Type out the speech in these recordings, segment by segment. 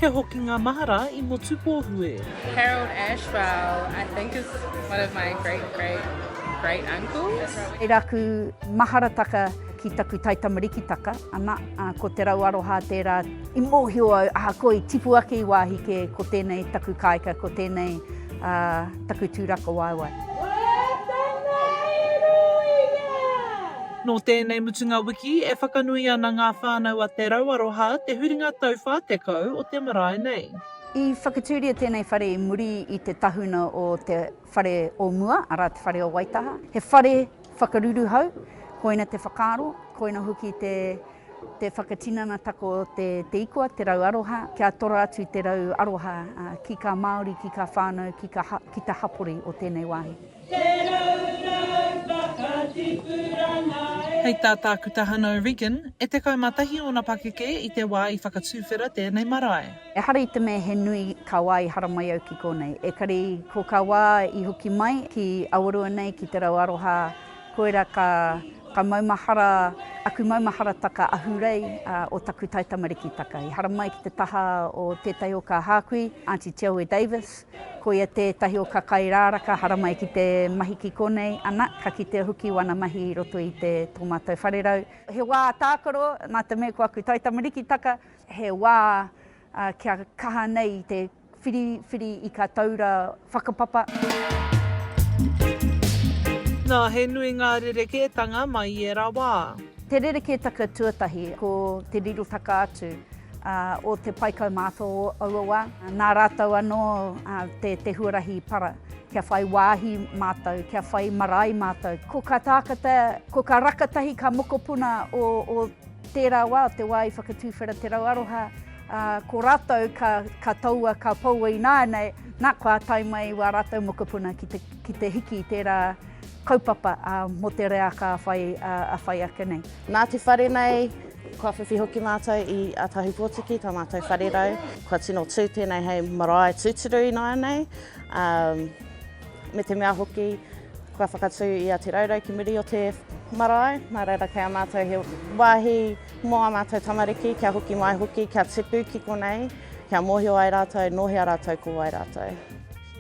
He hoki ngā mahara I motu pōhue. Harold Ashwell, I think, is one of my great uncles. E raku maharataka ki taku taitamarikitaka, ana, ko Te Rau Aroha tērā I mōhio au, koe tipu ake I wāhike ko tēnei taku kaika, ko tēnei taku tūraka waiwai. Nō tēnei mutunga wiki, e whakanui ana ngā whānau a Te Rau Aroha te huringa tau whātekau o te marae nei. I whakatūria tēnei whare I muri I te tahuna o te whare o mua, ara te whare o Waitaha. He whare whakaruru hau, koina te whakaaro, koina hoki te whakatinana tako o te ikua, Te Rau Aroha. Kia tora atu Te Rau Aroha ki ka Māori, ki ka whānau, ki ta hapori o tēnei wāhi. Hei tā tāku ta Hana O'Regan, e te kaumatahi o na pakeke I te wā I whakatūwhera tēnei marae. E hara I te mea he nui ka wā I hara mai au ki konei. E kari ko ka wā I hoki mai ki Aurua nei ki Te Rau Aroha, koera ka maumahara, aku maumahara taka ahurei o taku taitamariki taka. I hara mai ki te taha o tētahi o ka hākui, Auntie Teoe Davis, ko ia tētahi o ka kairāraka, hara mai ki te mahi ki konei, ana, ka ki te huki wana mahi roto I te tō mātou wharerau. He wā tākaro, nā te mea ko aku taitamariki taka, he wā kia kaha nei te whiri I ka taura whakapapa. Nā, he nui ngā rerekētanga mai I era wā. Te rerekētaka tuatahi ko te rirotaka atu o te paikau mātou aua. Nā rātou anō te huarahi para. Kia whai wāhi mātou, kia whai marae mātou. Ko ka tākata, ko ka rakatahi ka mokopuna o tērā wā, te wā I whakatūwhera Te Rau Aroha. Ko rātou ka taua, ka paua I nānei, nā kua tai mai wā rātou mokopuna ki te hiki tērā kaupapa mo te rea ka whai ake nei. Nā te whare nei, kua whiwhi hoki mātou I a Tahu Pōtiki, tā mātou whare rau. Kua tino tū tēnei hei marae tūturu I nāia nei. Me te mea hoki, kua whakatū I a te raurau ki muri o te marae. Nā reira kei a mātou he wāhi moa mātou tamariki, kia hoki mai hoki, kia tipu ki konei, kia mōhio ai rātou, nohi a rātou ko ai rātou.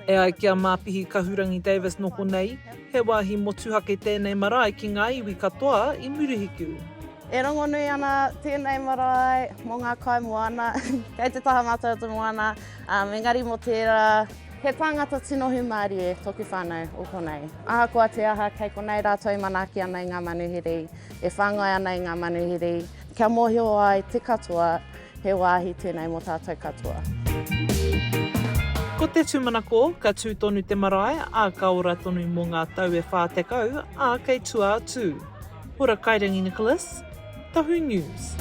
E ai kia māpihi Kahurangi Davis noko nei, he wāhi motuhake tēnei marae ki ngā iwi katoa I Murihiku. E rongonui ana tēnei marae mō ngā kai moana, kei te taha mātou te moana, engari mō tērā, he tāngata tinohu Māori e toku whānau o konei. Aha kua te aha kei konei rātou manaki ana I ngā manuhiri, e whāngai ana I ngā manuhiri, kia mōhio ai te katoa, he wāhi tēnei mō tātou katoa. Ko te tūmanako, ka tūtonu te marae, ka ora tonu mō ngā tau e whātekau, kei tua tū. Hora Kairangi Nicholas, Tahu News.